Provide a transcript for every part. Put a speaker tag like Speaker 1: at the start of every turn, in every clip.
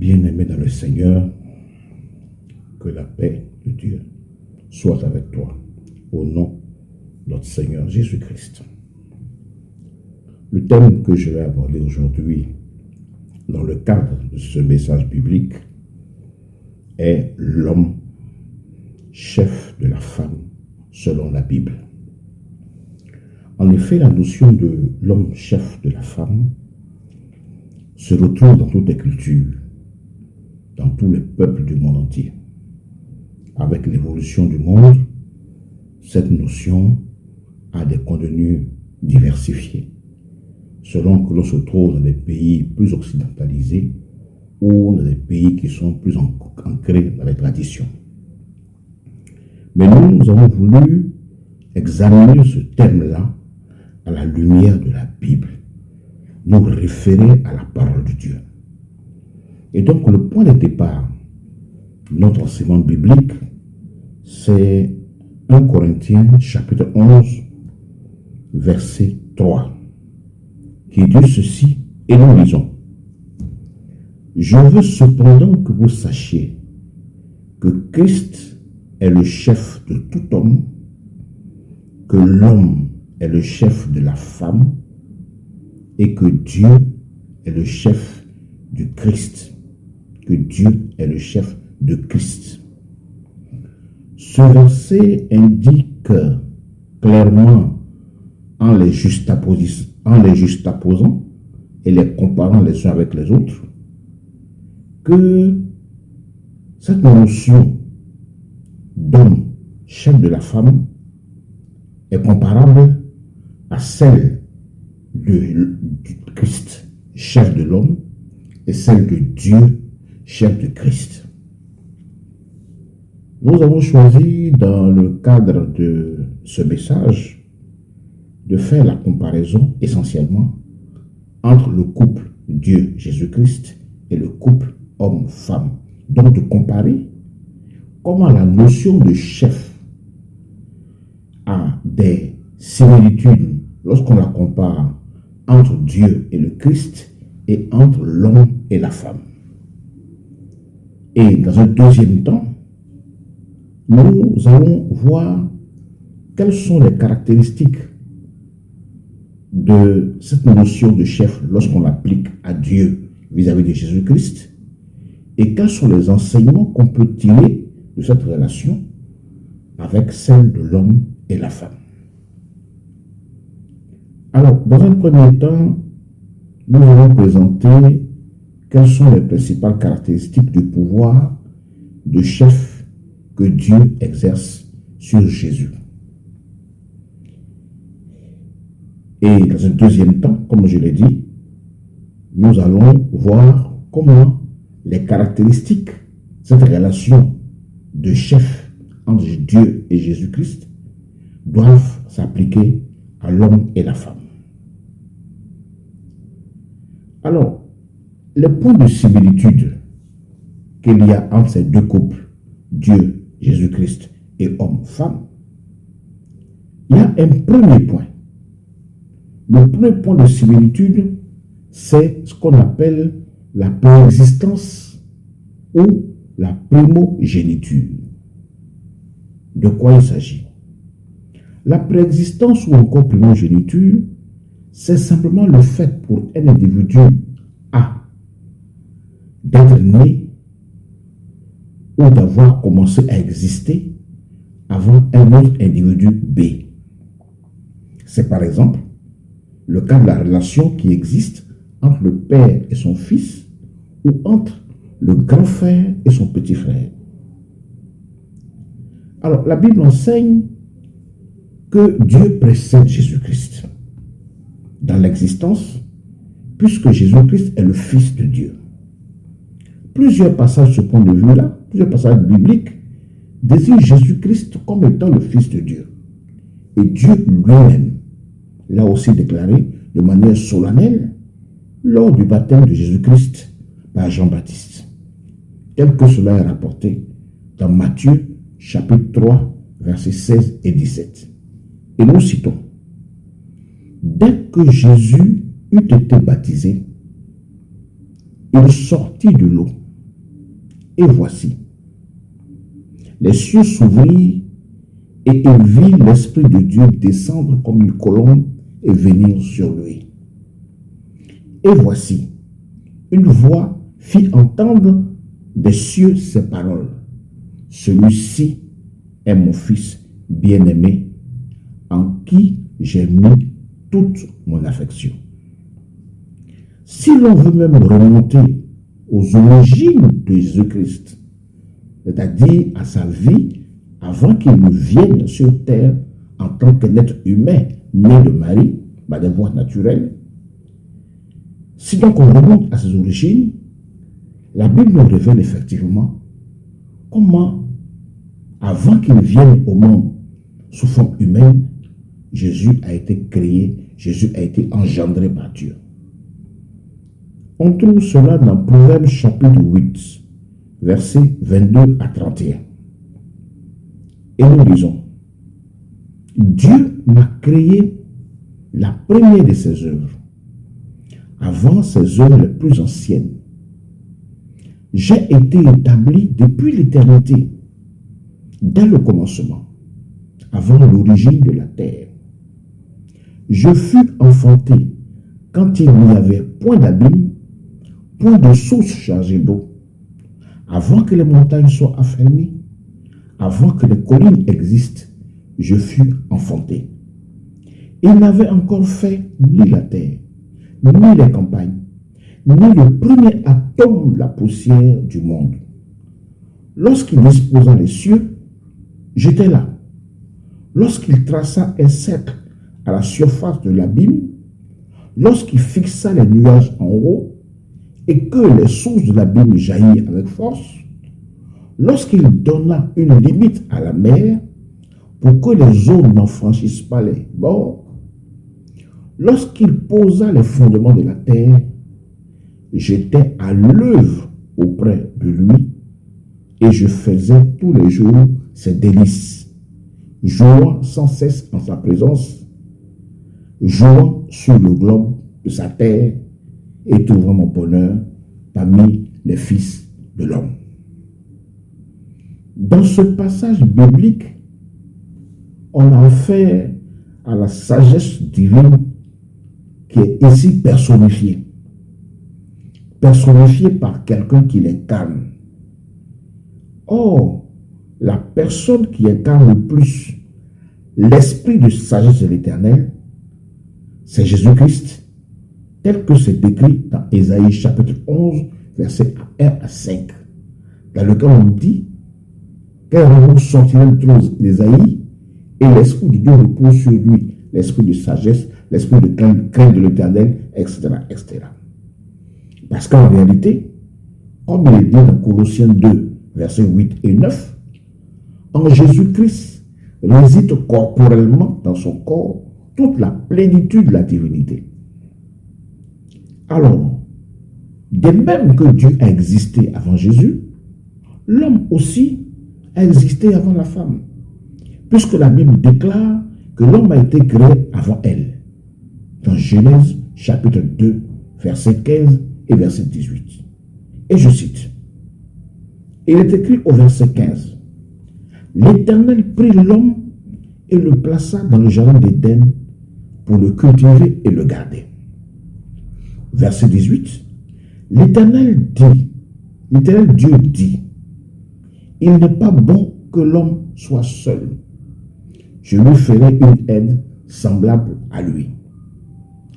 Speaker 1: Bien-aimé dans le Seigneur, que la paix de Dieu soit avec toi, au nom de notre Seigneur Jésus-Christ. Le thème que je vais aborder aujourd'hui, dans le cadre de ce message biblique, est l'homme chef de la femme, selon la Bible. En effet, la notion de l'homme chef de la femme se retrouve dans toutes les cultures, dans tous les peuples du monde entier. Avec l'évolution du monde, cette notion a des contenus diversifiés, selon que l'on se trouve dans des pays plus occidentalisés ou dans des pays qui sont plus ancrés dans les traditions. Mais nous avons voulu examiner ce thème-là à la lumière de la Bible, nous référer à la parole de Dieu. Et donc le point de départ de notre enseignement biblique, c'est 1 Corinthiens chapitre 11, verset 3, qui dit ceci, et nous lisons. Je veux cependant que vous sachiez que Christ est le chef de tout homme, que l'homme est le chef de la femme et que Dieu est le chef du Christ. Que Dieu est le chef de Christ. Ce verset indique clairement, en les juxtaposant et les comparant les uns avec les autres, que cette notion d'homme chef de la femme est comparable à celle de Christ, chef de l'homme, et celle de Dieu, chef de Christ. Nous avons choisi, dans le cadre de ce message, de faire la comparaison essentiellement entre le couple Dieu, Jésus-Christ, et le couple homme-femme. Donc de comparer comment la notion de chef a des similitudes lorsqu'on la compare entre Dieu et le Christ et entre l'homme et la femme. Et dans un deuxième temps, nous allons voir quelles sont les caractéristiques de cette notion de chef lorsqu'on l'applique à Dieu vis-à-vis de Jésus-Christ et quels sont les enseignements qu'on peut tirer de cette relation avec celle de l'homme et la femme. Alors, dans un premier temps, nous allons présenter quelles sont les principales caractéristiques du pouvoir de chef que Dieu exerce sur Jésus. Et dans un deuxième temps, comme je l'ai dit, nous allons voir comment les caractéristiques de cette relation de chef entre Dieu et Jésus-Christ doivent s'appliquer à l'homme et la femme. Alors, les points de similitude qu'il y a entre ces deux couples, Dieu, Jésus-Christ et homme-femme, il y a un premier point. Le premier point de similitude, c'est ce qu'on appelle la préexistence ou la primogéniture. De quoi il s'agit? La préexistence ou encore primogéniture, c'est simplement le fait pour un individu A d'être né ou d'avoir commencé à exister avant un autre individu B. C'est par exemple le cas de la relation qui existe entre le père et son fils ou entre le grand frère et son petit frère. Alors, la Bible enseigne que Dieu précède Jésus-Christ dans l'existence, puisque Jésus-Christ est le Fils de Dieu. Plusieurs passages de ce point de vue-là, plusieurs passages bibliques, désignent Jésus-Christ comme étant le Fils de Dieu. Et Dieu lui-même l'a aussi déclaré de manière solennelle lors du baptême de Jésus-Christ par Jean-Baptiste, tel que cela est rapporté dans Matthieu chapitre 3, versets 16 et 17. Et nous citons: dès que Jésus eut été baptisé, il sortit de l'eau. Et voici, les cieux s'ouvrirent et il vit l'Esprit de Dieu descendre comme une colombe et venir sur lui. Et voici, une voix fit entendre des cieux ces paroles. Celui-ci est mon Fils bien-aimé, en qui j'ai mis toute mon affection. Si l'on veut même remonter aux origines de Jésus-Christ, c'est-à-dire à sa vie avant qu'il ne vienne sur terre en tant qu'être humain né de Marie, par des voies naturelles, si donc on remonte à ses origines, la Bible nous révèle effectivement comment, avant qu'il vienne au monde sous forme humaine, Jésus a été créé, Jésus a été engendré par Dieu. On trouve cela dans Proverbes chapitre 8, versets 22 à 31. Et nous lisons, Dieu m'a créé la première de ses œuvres, avant ses œuvres les plus anciennes. J'ai été établi depuis l'éternité, dès le commencement, avant l'origine de la terre. Je fus enfanté quand il n'y avait point d'abîme, point de source chargée d'eau, avant que les montagnes soient affermies, avant que les collines existent, je fus enfanté. Il n'avait encore fait ni la terre, ni les campagnes, ni le premier atome de la poussière du monde. Lorsqu'il disposa les cieux, j'étais là. Lorsqu'il traça un cercle à la surface de l'abîme, lorsqu'il fixa les nuages en haut, et que les sources de l'abîme jaillirent avec force, lorsqu'il donna une limite à la mer pour que les eaux n'en franchissent pas les bords, lorsqu'il posa les fondements de la terre, j'étais à l'œuvre auprès de lui et je faisais tous les jours ses délices, jouant sans cesse en sa présence, jouant sur le globe de sa terre et trouvant mon bonheur parmi les fils de l'homme. Dans ce passage biblique, on a affaire à la sagesse divine qui est ici personnifiée. Personnifiée par quelqu'un qui l'incarne. Or, la personne qui incarne le plus l'esprit de sagesse de l'Éternel, c'est Jésus-Christ, tel que c'est décrit dans Ésaïe chapitre 11, versets 1 à 5, dans lequel on dit qu'un rameau sortira du trône d'Ésaïe et l'esprit de Dieu repose sur lui, l'esprit de sagesse, l'esprit de crainte de l'Éternel, etc., etc. Parce qu'en réalité, comme il est dit dans Colossiens 2, versets 8 et 9, en Jésus-Christ réside corporellement dans son corps toute la plénitude de la divinité. Alors, de même que Dieu a existé avant Jésus, l'homme aussi a existé avant la femme, puisque la Bible déclare que l'homme a été créé avant elle, dans Genèse chapitre 2, verset 15 et verset 18. Et je cite, il est écrit au verset 15, l'Éternel prit l'homme et le plaça dans le jardin d'Éden pour le cultiver et le garder. Verset 18, l'Éternel Dieu dit, il n'est pas bon que l'homme soit seul. Je lui ferai une aide semblable à lui.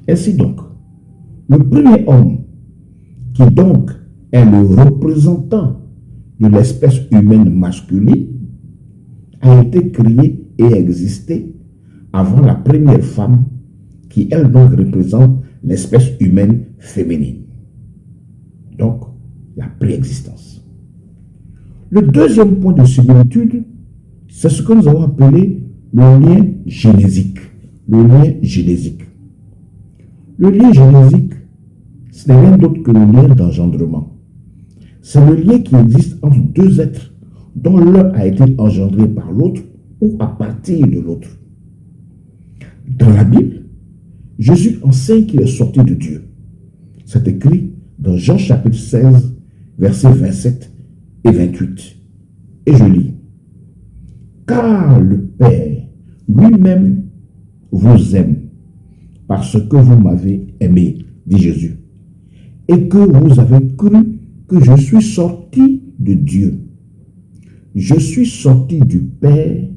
Speaker 1: Ainsi donc, le premier homme, qui donc est le représentant de l'espèce humaine masculine, a été créé et existé avant la première femme, qui elle donc représente l'espèce humaine féminine. Donc, la préexistence. Le deuxième point de similitude, c'est ce que nous avons appelé le lien génésique. Le lien génésique. Le lien génésique, ce n'est rien d'autre que le lien d'engendrement. C'est le lien qui existe entre deux êtres dont l'un a été engendré par l'autre ou à partir de l'autre. Dans la Bible, Jésus enseigne qu'il est sorti de Dieu. C'est écrit dans Jean chapitre 16, verset 27 et 28. Et je lis. Car le Père lui-même vous aime parce que vous m'avez aimé, dit Jésus, et que vous avez cru que je suis sorti de Dieu. Je suis sorti du Père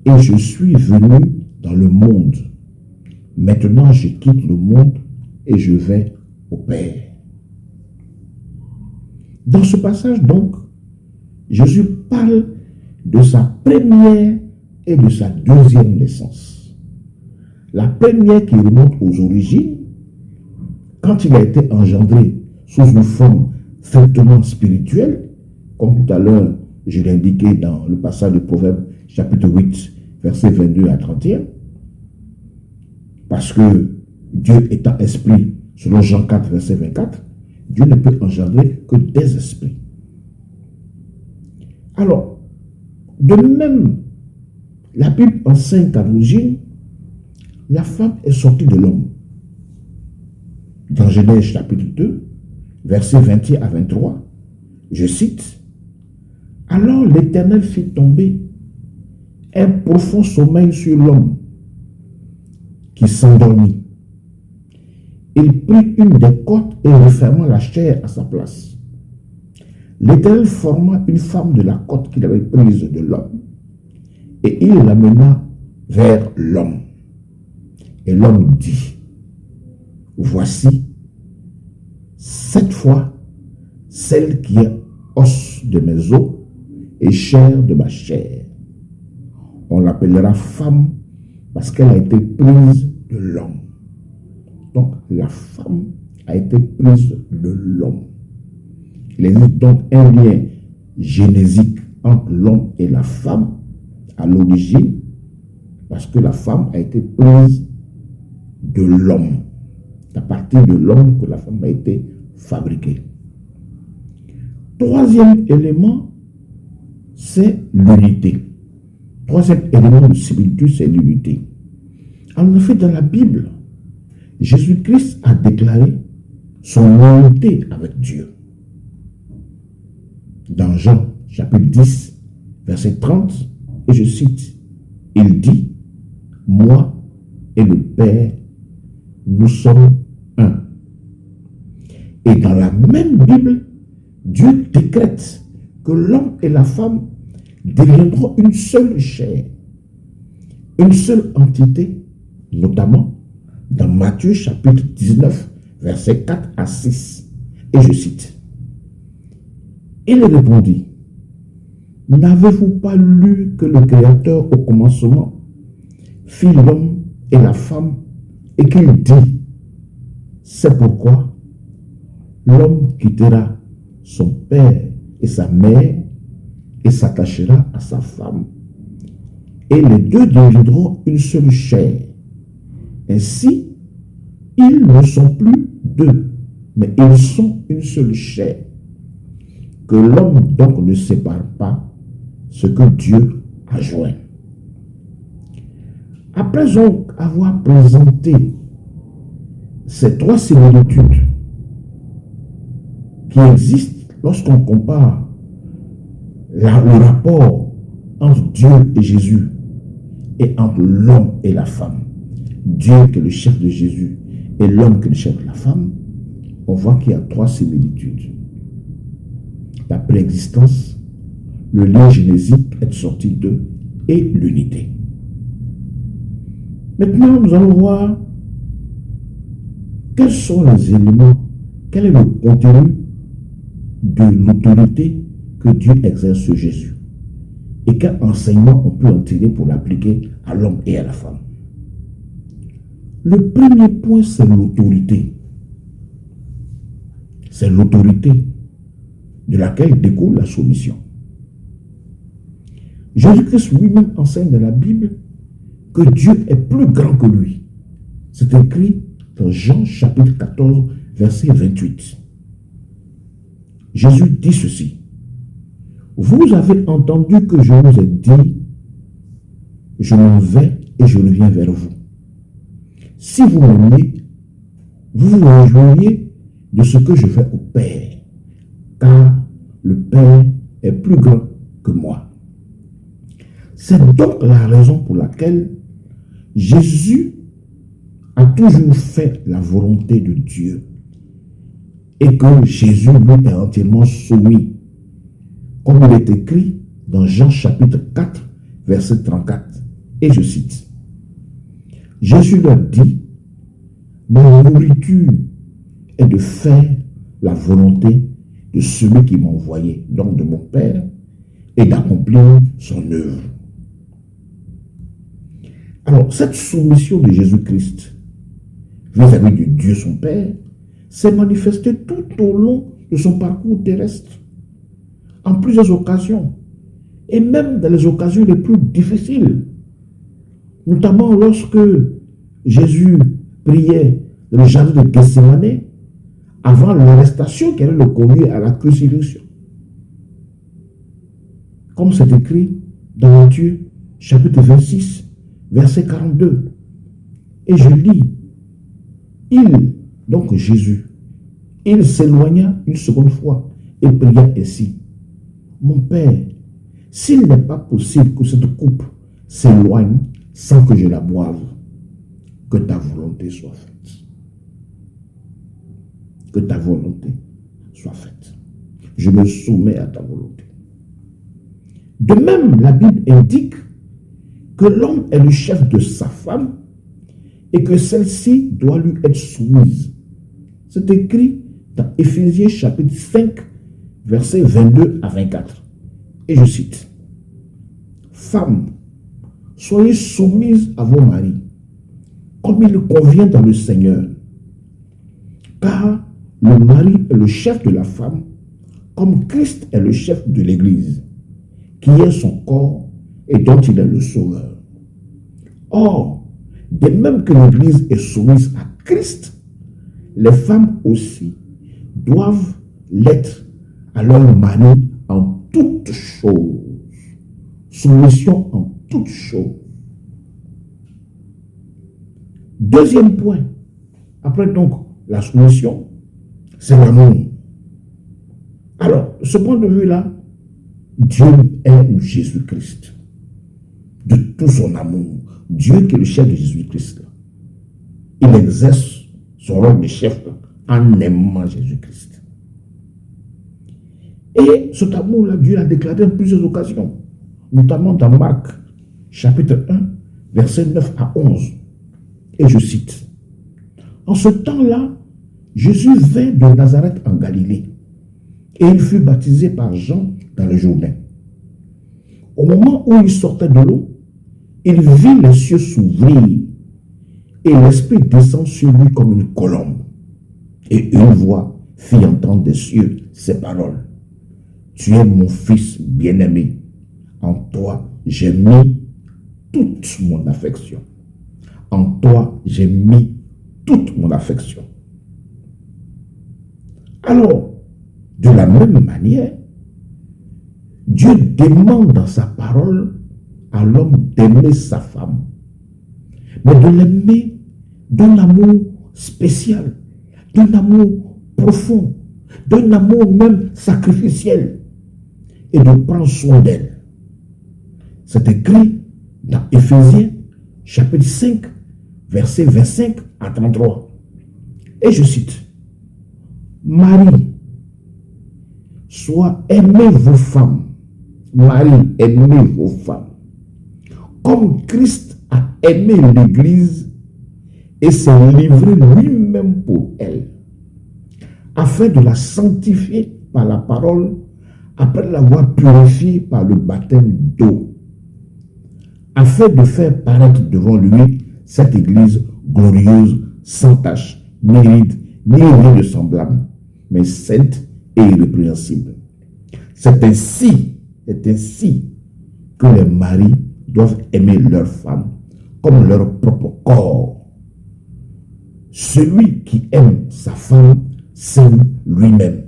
Speaker 1: et je suis venu dans le monde. Maintenant, je quitte le monde et je vais au Père. Dans ce passage, donc, Jésus parle de sa première et de sa deuxième naissance. La première qui remonte aux origines, quand il a été engendré sous une forme strictement spirituelle, comme tout à l'heure je l'ai indiqué dans le passage de Proverbe chapitre 8, versets 22 à 31, parce que Dieu étant esprit, selon Jean 4, verset 24, Dieu ne peut engendrer que des esprits. Alors, de même, la Bible enseigne qu'à l'origine, la femme est sortie de l'homme. Dans Genèse chapitre 2, versets 21 à 23, je cite, « Alors l'Éternel fit tomber un profond sommeil sur l'homme qui s'endormit. Il prit une des côtes et referma la chair à sa place. L'Éternel forma une femme de la côte qu'il avait prise de l'homme et il l'amena vers l'homme. Et l'homme dit, voici, cette fois, celle qui est os de mes os et chair de ma chair. On l'appellera femme parce qu'elle a été prise de l'homme. Donc, la femme a été prise de l'homme. Il existe donc un lien génésique entre l'homme et la femme à l'origine, parce que la femme a été prise de l'homme. C'est à partir de l'homme que la femme a été fabriquée. Troisième élément, c'est l'unité. Troisième élément de similitude, c'est l'unité. En effet, dans la Bible, Jésus-Christ a déclaré son unité avec Dieu. Dans Jean, chapitre 10, verset 30, et je cite, il dit, « Moi et le Père, nous sommes un. » Et dans la même Bible, Dieu décrète que l'homme et la femme deviendront une seule chair, une seule entité, notamment dans Matthieu chapitre 19, versets 4 à 6. Et je cite, « Il répondit, « N'avez-vous pas lu que le Créateur au commencement fit l'homme et la femme et qu'il dit, c'est pourquoi l'homme quittera son père et sa mère et s'attachera à sa femme, et les deux deviendront une seule chair. Ainsi, ils ne sont plus deux, mais ils sont une seule chair. Que l'homme donc ne sépare pas ce que Dieu a joint. » Après donc avoir présenté ces trois similitudes qui existent lorsqu'on compare le rapport entre Dieu et Jésus et entre l'homme et la femme, Dieu qui est le chef de Jésus et l'homme qui est le chef de la femme, on voit qu'il y a trois similitudes. La préexistence, le lien génésique, être sorti d'eux, et l'unité. Maintenant, nous allons voir quels sont les éléments, quel est le contenu de l'autorité que Dieu exerce sur Jésus et quel enseignement on peut en tirer pour l'appliquer à l'homme et à la femme. Le premier point, c'est l'autorité. C'est l'autorité de laquelle découle la soumission. Jésus-Christ lui-même enseigne dans la Bible que Dieu est plus grand que lui. C'est écrit dans Jean chapitre 14, verset 28. Jésus dit ceci. Vous avez entendu que je vous ai dit, je m'en vais et je reviens vers vous. Si vous m'aimez, vous vous réjouiriez de ce que je fais au Père, car le Père est plus grand que moi. C'est donc la raison pour laquelle Jésus a toujours fait la volonté de Dieu et que Jésus lui est entièrement soumis, comme il est écrit dans Jean chapitre 4, verset 34. Et je cite, Jésus leur dit, ma nourriture est de faire la volonté de celui qui m'a envoyé, donc de mon Père, et d'accomplir son œuvre. Alors, cette soumission de Jésus-Christ vis-à-vis de Dieu son Père s'est manifestée tout au long de son parcours terrestre, en plusieurs occasions, et même dans les occasions les plus difficiles, notamment lorsque Jésus priait dans le jardin de Gethsémane avant l'arrestation qui allait le conduire à la crucifixion. Comme c'est écrit dans Matthieu chapitre 26, verset 42. Et je lis, donc Jésus, il s'éloigna une seconde fois et pria ainsi, mon Père, s'il n'est pas possible que cette coupe s'éloigne sans que je la boive, que ta volonté soit faite. Que ta volonté soit faite. Je me soumets à ta volonté. De même, la Bible indique que l'homme est le chef de sa femme et que celle-ci doit lui être soumise. C'est écrit dans Éphésiens chapitre 5, versets 22 à 24. Et je cite, femmes, soyez soumises à vos maris, comme il convient dans le Seigneur. Car le mari est le chef de la femme, comme Christ est le chef de l'Église, qui est son corps et dont il est le sauveur. Or, de même que l'Église est soumise à Christ, les femmes aussi doivent l'être à leur mari en toutes choses. Soumission en toutes choses. Deuxième point, après donc la soumission, c'est l'amour. Alors, ce point de vue-là, Dieu aime Jésus-Christ de tout son amour. Dieu qui est le chef de Jésus-Christ, il exerce son rôle de chef en aimant Jésus-Christ. Et cet amour-là, Dieu l'a déclaré en plusieurs occasions, notamment dans Marc, chapitre 1, versets 9 à 11. Et je cite, en ce temps-là, Jésus vint de Nazareth en Galilée, et il fut baptisé par Jean dans le Jourdain. Au moment où il sortait de l'eau, il vit les cieux s'ouvrir, et l'Esprit descend sur lui comme une colombe. Et une voix fit entendre des cieux ces paroles. Tu es mon fils bien-aimé, en toi j'ai mis toute mon affection. En toi j'ai mis toute mon affection. Alors, de la même manière, Dieu demande dans sa parole à l'homme d'aimer sa femme, mais de l'aimer d'un amour spécial, d'un amour profond, d'un amour même sacrificiel, et de prendre soin d'elle. C'est écrit dans Éphésiens chapitre 5, versets 25 à 33. Et je cite, Marie, soit aimez vos femmes. Marie, aimez vos femmes. Comme Christ a aimé l'Église et s'est livré lui-même pour elle, afin de la sanctifier par la parole, après l'avoir purifiée par le baptême d'eau, afin de faire paraître devant lui cette Église glorieuse, sans tache, ni ride, ni rien de semblable, mais sainte et irrépréhensible. C'est ainsi que les maris doivent aimer leur femme comme leur propre corps. Celui qui aime sa femme s'aime lui-même.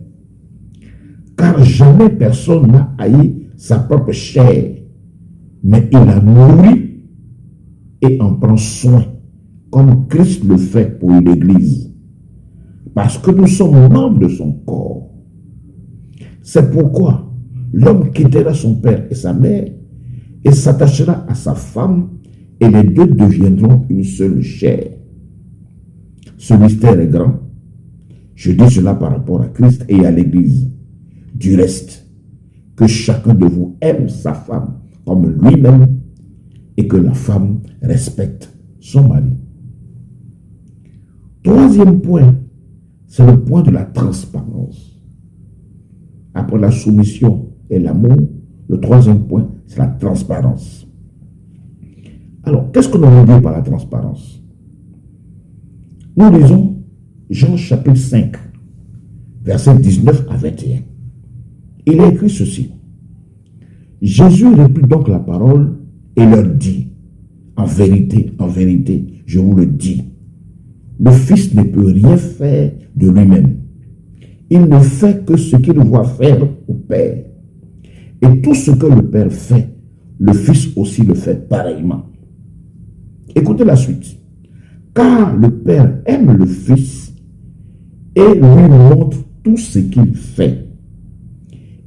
Speaker 1: Car jamais personne n'a haï sa propre chair, mais il la nourrit et en prend soin, comme Christ le fait pour l'Église, parce que nous sommes membres de son corps. C'est pourquoi L'homme quittera son père et sa mère et s'attachera à sa femme et les deux deviendront une seule chair. Ce mystère est grand. Je dis cela par rapport à Christ et à l'Église. Du reste, que chacun de vous aime sa femme comme lui-même et que la femme respecte son mari. Troisième point, c'est le point de la transparence. Après la soumission et l'amour, le troisième point, c'est la transparence. Alors, qu'est-ce que nous voulons dire par la transparence? Nous lisons Jean chapitre 5, versets 19 à 21. Il est écrit ceci. Jésus reprit donc la parole et leur dit, en vérité, je vous le dis, le Fils ne peut rien faire de lui-même. Il ne fait que ce qu'il voit faire au Père. Et tout ce que le Père fait, le Fils aussi le fait pareillement. Écoutez la suite. Car le Père aime le Fils et lui montre tout ce qu'il fait.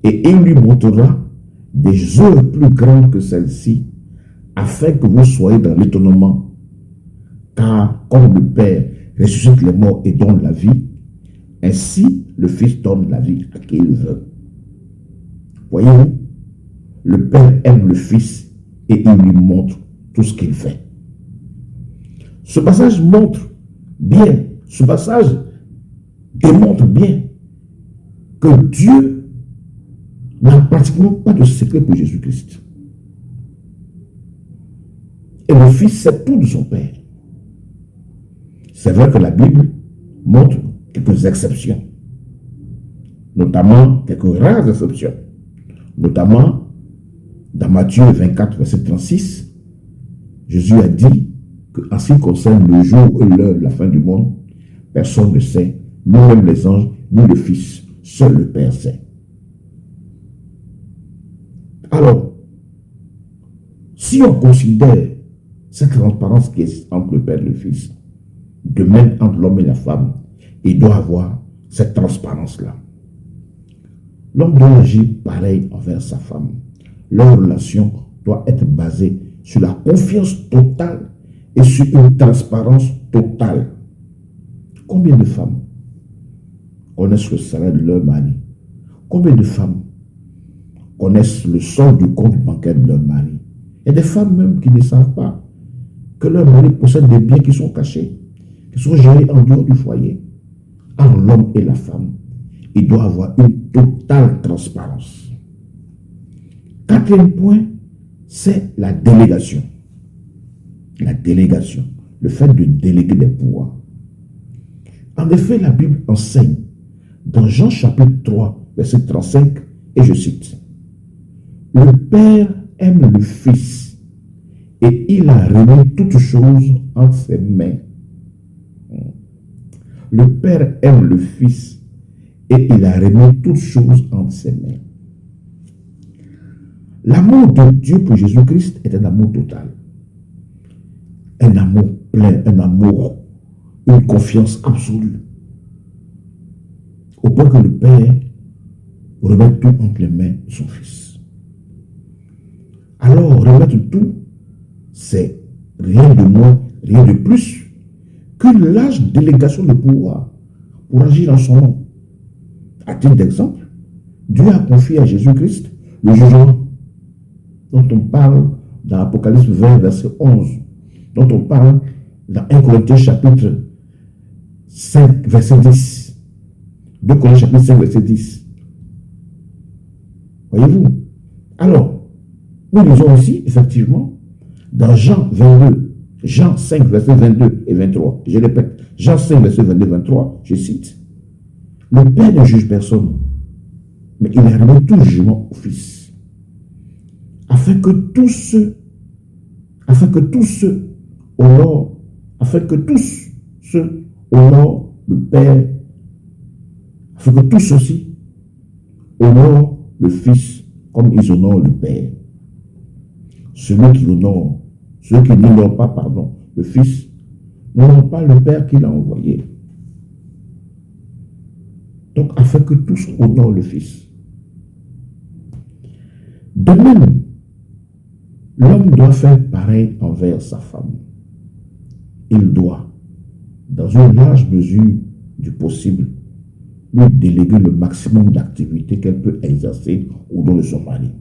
Speaker 1: Et il lui montrera des œuvres plus grandes que celles-ci, afin que vous soyez dans l'étonnement. Car comme le Père ressuscite les morts et donne la vie, ainsi le Fils donne la vie à qui il veut. Voyez-vous, le Père aime le Fils et il lui montre tout ce qu'il fait. Ce passage démontre bien que Dieu n'a pratiquement pas de secret pour Jésus-Christ. Et le Fils sait tout de son Père. C'est vrai que la Bible montre quelques exceptions, notamment quelques rares exceptions, notamment dans Matthieu 24, verset 36, Jésus a dit qu'en ce qui concerne le jour et l'heure de la fin du monde, personne ne sait, ni même les anges, ni le Fils, seul le Père sait. Alors, si on considère cette transparence qui est entre le Père et le Fils, de même entre l'homme et la femme, il doit avoir cette transparence-là. L'homme doit agir pareil envers sa femme. Leur relation doit être basée sur la confiance totale et sur une transparence totale. Combien de femmes connaissent le salaire de leur mari? Combien de femmes connaissent le solde du compte bancaire de leur mari? Il y a des femmes même qui ne savent pas que leur mari possède des biens qui sont cachés, qui sont gérés en dehors du foyer. Entre l'homme et la femme, il doit avoir une totale transparence. Quatrième point, c'est la délégation. La délégation, le fait de déléguer des pouvoirs. En effet, la Bible enseigne dans Jean chapitre 3, verset 35, et je cite, « Le Père aime le Fils et il a remis toutes choses entre ses mains. » Le Père aime le Fils et il a remis toutes choses entre ses mains. L'amour de Dieu pour Jésus-Christ est un amour total. Un amour plein, un amour, une confiance absolue. Au point que le Père remet tout entre les mains de son Fils. Alors, remettre tout, c'est rien de moins, rien de plus qu'une large délégation de pouvoir pour agir en son nom. À titre d'exemple, Dieu a confié à Jésus-Christ le jugement dont on parle dans Apocalypse 20, verset 11, dont on parle dans 1 Corinthiens chapitre 5, verset 10. 2 Corinthiens chapitre 5, verset 10. Voyez-vous? Alors, nous lisons aussi, effectivement, dans Jean 22, Jean 5, verset 22 et 23. Je répète, Jean 5, verset 22 et 23, je cite. Le Père ne juge personne, mais il a remis tout jugement au Fils, afin que tous ceux honorent le Père, afin que tous ceux-ci honorent le Fils comme ils honorent le Père. Ceux qui n'honorent pas, le Fils, n'honorent pas le Père qui l'a envoyé. Donc, afin que tous honorent le Fils. De même, l'homme doit faire pareil envers sa femme. Il doit, dans une large mesure du possible, lui déléguer le maximum d'activités qu'elle peut exercer au nom de son mari.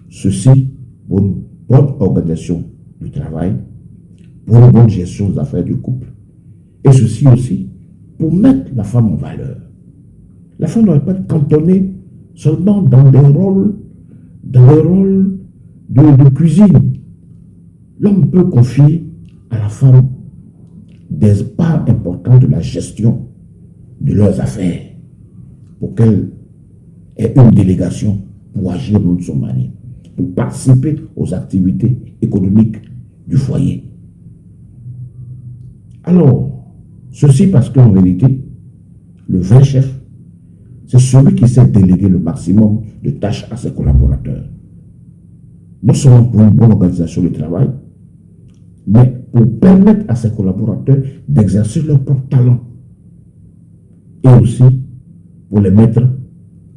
Speaker 1: Ceci pour une bonne organisation du travail, pour une bonne gestion des affaires du couple, et ceci aussi pour mettre la femme en valeur. La femme ne doit pas être cantonnée seulement dans des rôles de cuisine. L'homme peut confier à la femme des parts importantes de la gestion de leurs affaires pour qu'elle ait une délégation pour agir au nom de son mari, pour participer aux activités économiques du foyer. Alors, ceci parce qu'en vérité, le vrai chef, c'est celui qui sait déléguer le maximum de tâches à ses collaborateurs. Non seulement pour une bonne organisation du travail, mais pour permettre à ses collaborateurs d'exercer leur propre talent. Et aussi pour les mettre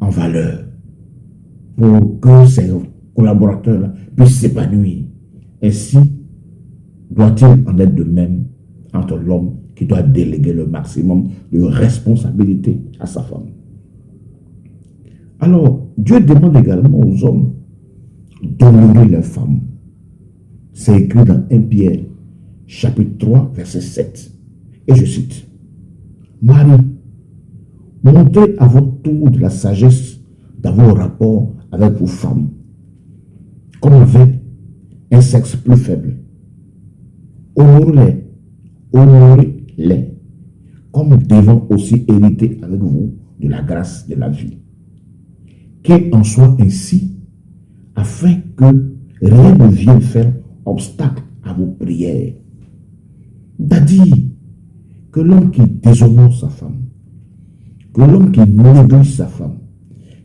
Speaker 1: en valeur, pour que ces collaborateurs-là puissent s'épanouir. Ainsi, doit-il en être de même entre l'homme qui doit déléguer le maximum de responsabilité à sa femme. Alors, Dieu demande également aux hommes d'honorer leurs femmes. C'est écrit dans 1 Pierre, chapitre 3, verset 7. Et je cite, « Marie, montrez à votre tour de la sagesse dans vos rapports avec vos femmes, comme avec un sexe plus faible. Honorez-les, comme devant aussi hériter avec vous de la grâce de la vie. Qu'il en soit ainsi, afin que rien ne vienne faire obstacle à vos prières. » C'est-à-dire que l'homme qui déshonore sa femme, que l'homme qui néglige sa femme,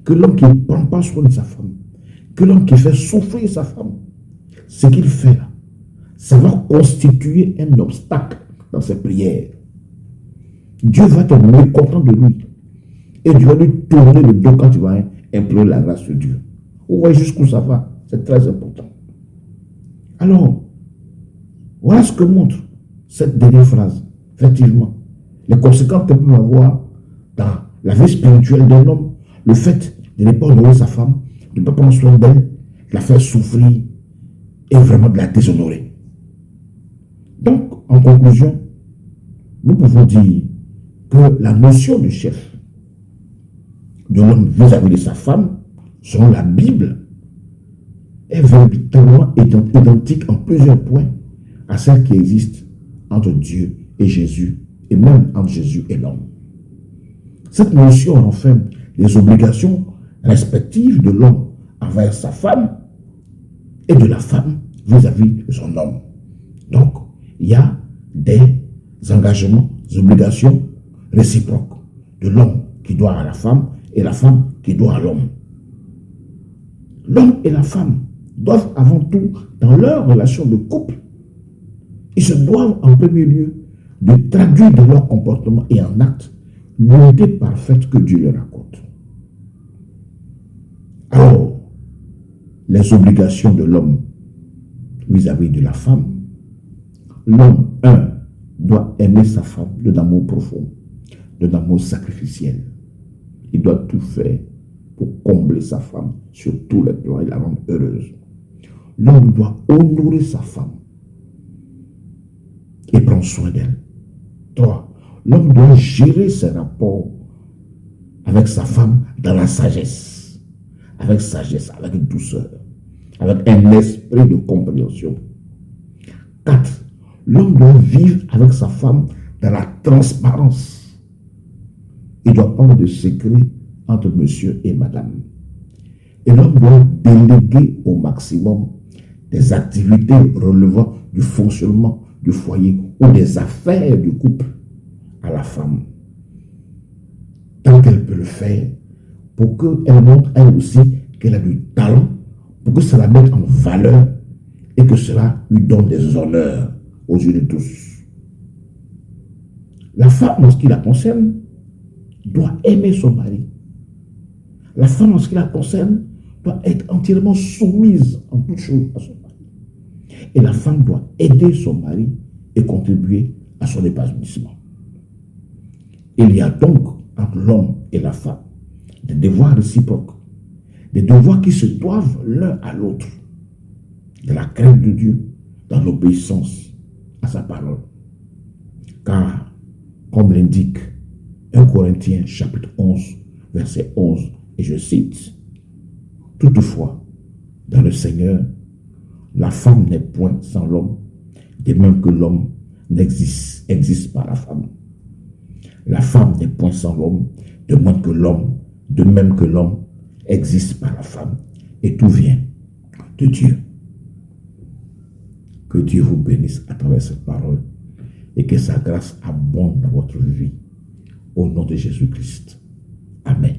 Speaker 1: que l'homme qui ne prend pas soin de sa femme, que l'homme qui fait souffrir sa femme, ce qu'il fait là, ça va constituer un obstacle dans ses prières. Dieu va être mécontent de lui et Dieu va lui tourner le dos quand tu vas implorer la grâce de Dieu. Vous voyez jusqu'où ça va, c'est très important. Alors, voilà ce que montre cette dernière phrase. Effectivement, les conséquences qu'elle peut avoir dans la vie spirituelle d'un homme, le fait de ne pas honorer sa femme, de ne pas prendre soin d'elle, de la faire souffrir et vraiment de la déshonorer. Donc, en conclusion, nous pouvons dire que la notion de chef de l'homme vis-à-vis de sa femme, selon la Bible, est véritablement identique en plusieurs points à celle qui existe entre Dieu et Jésus, et même entre Jésus et l'homme. Cette notion renferme les obligations respectives de l'homme envers sa femme et de la femme vis-à-vis de son homme. Donc, il y a des engagements, des obligations réciproques de l'homme qui doit à la femme et la femme qui doit à l'homme. L'homme et la femme doivent avant tout, dans leur relation de couple, ils se doivent en premier lieu de traduire dans leur comportement et en acte l'unité parfaite que Dieu leur accorde. Alors, les obligations de l'homme vis-à-vis de la femme, l'homme, doit aimer sa femme d'un amour profond, d'un amour sacrificiel. Il doit tout faire pour combler sa femme sur tous les plans et la rendre heureuse. L'homme doit honorer sa femme et prendre soin d'elle. 3. L'homme doit gérer ses rapports avec sa femme dans la sagesse, avec douceur, avec un esprit de compréhension. 4. L'homme doit vivre avec sa femme dans la transparence. Il doit prendre des secrets entre monsieur et madame. Et l'homme doit déléguer au maximum des activités relevant du fonctionnement du foyer ou des affaires du couple à la femme, tant qu'elle peut le faire, pour qu'elle montre elle aussi qu'elle a du talent, pour que cela mette en valeur et que cela lui donne des honneurs aux yeux de tous. La femme, en ce qui la concerne, doit aimer son mari. La femme, en ce qui la concerne, doit être entièrement soumise en toutes choses à son mari. Et la femme doit aider son mari et contribuer à son épanouissement. Il y a donc entre l'homme et la femme des devoirs réciproques, des devoirs qui se doivent l'un à l'autre, de la crainte de Dieu, dans l'obéissance à sa parole. Car, comme l'indique 1 Corinthiens chapitre 11, verset 11, et je cite, « Toutefois, dans le Seigneur, la femme n'est point sans l'homme, de même que l'homme existe par la femme. La femme n'est point sans l'homme, de même que l'homme existe par la femme. Et tout vient de Dieu. » Que Dieu vous bénisse à travers cette parole et que sa grâce abonde dans votre vie. Au nom de Jésus-Christ. Amen.